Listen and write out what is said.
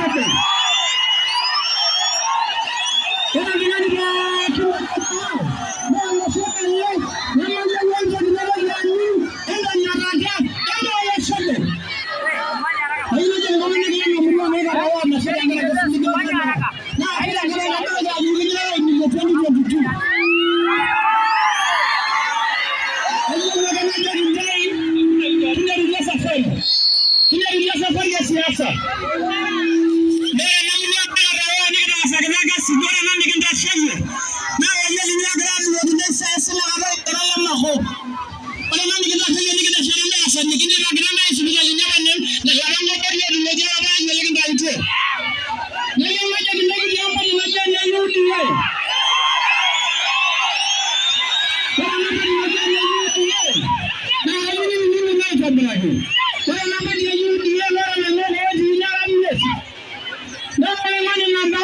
shopping. Kuna vinani vya kimataifa. Mwana shopping leo. Mwana uwanja dinero ya nini? Enda nyaraga. Enda ya shopping. Hayo ndio ngoma ni nini mwa mega hawa mashaka ngara kusudi kwa haraka. Na ila ngara ya nyingine ni 2022. Tunarudia safari ya siasa. Mbona namna barawa ni kama saganaga sigora na nikinda shehe. Na wale ni agramu wadinde sasa na hapo tarala maho. Wala na nikinda shehe nikinda shehe na sasa nikinda agramu hizo bila nyama nem na yarango bari ya dunia baba ni nikinda ite. Na yeye mmoja ni ndio hapa ni moja ni yudi yeye. Bwana ni moja ni yudi yeye. Na hayo ni nini na kabla hii. Wala na ndio yudi yeye wala na ndio yeye ni nani. Na wale mani namba